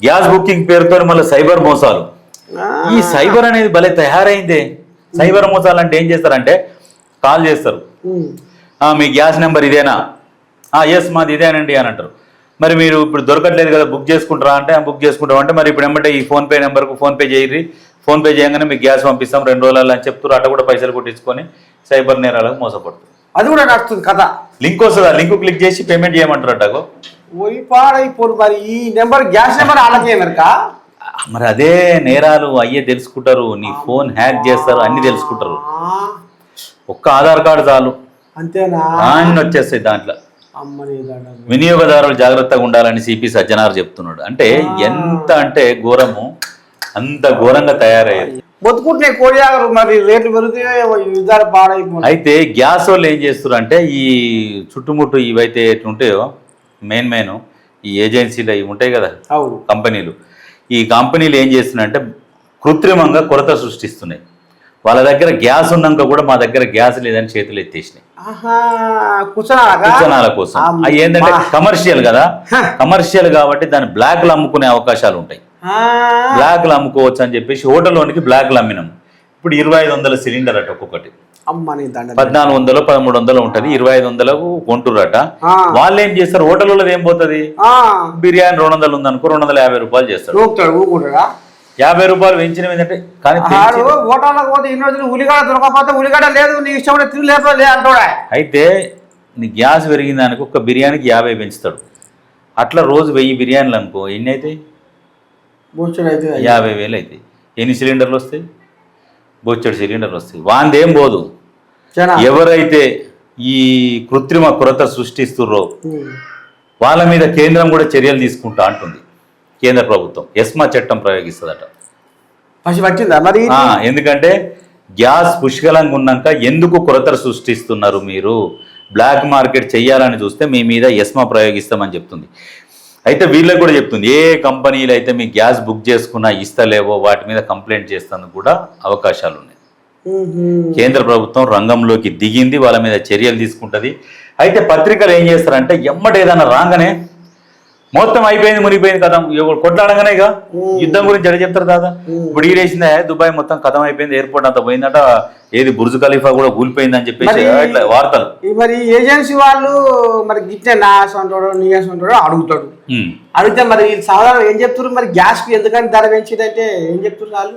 Gas booking పేరుతో మళ్ళీ cyber మోసాలు. ఈ సైబర్ అనేది భలే తయారైందే. సైబర్ మోసాలు అంటే ఏం చేస్తారంటే కాల్ చేస్తారు, మీ గ్యాస్ నెంబర్ ఇదేనా, ఎస్ మాది ఇదేనండి అని అంటారు. మరి మీరు ఇప్పుడు దొరకట్లేదు కదా బుక్ చేసుకుంటారా అంటే బుక్ చేసుకుంటాం అంటే మరి ఇప్పుడు ఏమంటే ఈ ఫోన్పే నెంబర్కు ఫోన్పే చేయరి, ఫోన్పే చేయగానే మీకు గ్యాస్ పంపిస్తాం 2 రోజులలో అని చెప్తారు. అట్ట కూడా పైసలు కొట్టించుకొని సైబర్ నేరాలకు మోసపడుతుంది. అది కూడా నడుస్తుంది కదా. లింక్ వస్తుంది, ఆ లింక్ క్లిక్ చేసి పేమెంట్ చేయమంటారు అట్టకు. పాడైపోరు. మరి ఈ నెంబర్ గ్యాస్ నెంబర్ అలాగే మరి అదే నేరాలు అయ్యే తెలుసుకుంటారు. నీ ఫోన్ హ్యాక్ చేస్తారు, అన్ని తెలుసుకుంటారు. ఒక్క ఆధార్ కార్డు చాలు, అంతేనా, అన్ని వచ్చేస్తాయి దాంట్లో. వినియోగదారులు జాగ్రత్తగా ఉండాలని సిపి సజ్జనార్ చెప్తున్నాడు. అంటే ఎంత అంటే ఘోరము, అంత ఘోరంగా తయారయ్యారు. బతుకుంటే కోడియాగరు మరి రేట్లు పెరుగుతాయో. అయితే గ్యాస్ వాళ్ళు ఏం చేస్తారు అంటే ఈ చుట్టుముట్టు ఇవైతే ఎట్లుంటాయో మెయిన్ ఈ ఏజెన్సీలు ఇవి ఉంటాయి కదా కంపెనీలు, ఈ కంపెనీలు ఏం చేస్తున్నాయంటే కృత్రిమంగా కొరత సృష్టిస్తున్నాయి. వాళ్ళ దగ్గర గ్యాస్ ఉన్నాక కూడా మా దగ్గర గ్యాస్ లేదని చేతులు ఎత్తేసినాయి కుచనాల కోసం. అవి ఏంటంటే కమర్షియల్ కదా, కమర్షియల్ కాబట్టి దాన్ని బ్లాక్లు అమ్ముకునే అవకాశాలు ఉంటాయి. బ్లాక్లు అమ్ముకోవచ్చు అని చెప్పేసి హోటల్లోనికి బ్లాక్లు అమ్మినాం. ఇప్పుడు 2500 సిలిండర్ అట ఒక్కొక్కటి, 1400 1300 ఉంటది, 2500 కొంటురట. వాళ్ళు ఏం చేస్తారు, హోటల్లో ఏం పోతుంది, బిర్యానీ 200 ఉందనుకో 250 రూపాయలు చేస్తారు. 50 రూపాయలు పెంచినవి ఏంటంటే కానీ అయితే నీ గ్యాస్ పెరిగిన దానికి ఒక బిర్యానీకి 50 పెంచుతాడు. అట్లా రోజు 1000 బిర్యానీలు అనుకో ఎన్ని అవుతాయి, 50,000 అవుతాయి. ఎన్ని సిలిండర్లు వస్తాయి, బొచ్చడి సిలిండర్లు వస్తాయి. వాందేం పోదు. ఎవరైతే ఈ కృత్రిమ కొరత సృష్టిస్తుర్రో వాళ్ళ మీద కేంద్రం కూడా చర్యలు తీసుకుంటా అంటుంది. కేంద్ర ప్రభుత్వం ఎస్మా చట్టం ప్రయోగిస్తుందట. మరి ఎందుకంటే గ్యాస్ పుష్కలంగా ఉన్నాక ఎందుకు కొరత సృష్టిస్తున్నారు మీరు, బ్లాక్ మార్కెట్ చెయ్యాలని చూస్తే మీ మీద ఎస్మా ప్రయోగిస్తామని చెప్తుంది. అయితే వీళ్ళకి కూడా చెప్తుంది, ఏ కంపెనీలు అయితే మీ గ్యాస్ బుక్ చేసుకున్నా ఇస్తలేవో వాటి మీద కంప్లైంట్ చేస్తానికి కూడా అవకాశాలు ఉన్నాయి. కేంద్ర ప్రభుత్వం రంగంలోకి దిగింది, వాళ్ళ మీద చర్యలు తీసుకుంటుంది. అయితే పత్రికలు ఏం చేస్తారంటే ఎమ్మటి ఏదైనా రాగానే మొత్తం అయిపోయింది మునిగిపోయింది కథం, కొట్లాడగానే ఇక యుద్ధం గురించి ఎడ చెప్తారు దాదా. ఇప్పుడు ఈ రేసిందే దుబాయ్ మొత్తం కథం అయిపోయింది, ఎయిర్పోర్ట్ అంతా పోయిందట, ఏది బుర్జ్ ఖలీఫా కూడా కూలిపోయింది అని చెప్పేసి ఇట్లా వార్తలు. మరి ఏజెన్సీ వాళ్ళు మరి గిట్టే నా సొంటాడో నీ సొంటాడో అడుగుతాడు. అడిగితే మరి సాధారణ ఏం చెప్తారు, మరి గ్యాస్ కి ఎందుకని ధర పెంచిందంటే ఏం చెప్తారు వాళ్ళు,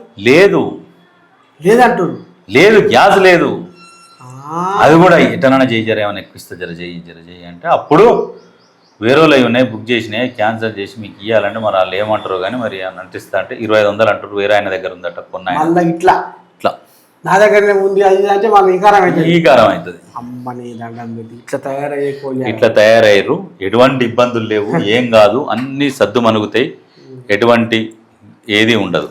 లేదంటారు, లేదు గ్యాస్ లేదు, అది కూడా ఎటనన్నా జర ఏమైనా ఎక్కువ జర చేయి అంటే అప్పుడు వేరే వాళ్ళు ఉన్నాయి బుక్ చేసినాయి క్యాన్సిల్ చేసి మీకు ఇవ్వాలంటే మరి వాళ్ళు ఏమంటారు కానీ మరి అంటిస్తా అంటే 2500 అంటారు, వేరే ఆయన దగ్గర ఉందట కొన్నాయి ఇట్లా నా దగ్గరనే ఉంది అది అంటే మాకు ఈకారం అవుతుంది. అమ్మని దండం పెట్టి ఇట్లా తయారయ్యారు. ఎటువంటి ఇబ్బందులు లేవు, ఏం కాదు, అన్ని సద్దు మనుగుతాయి, ఎటువంటి ఏది ఉండదు.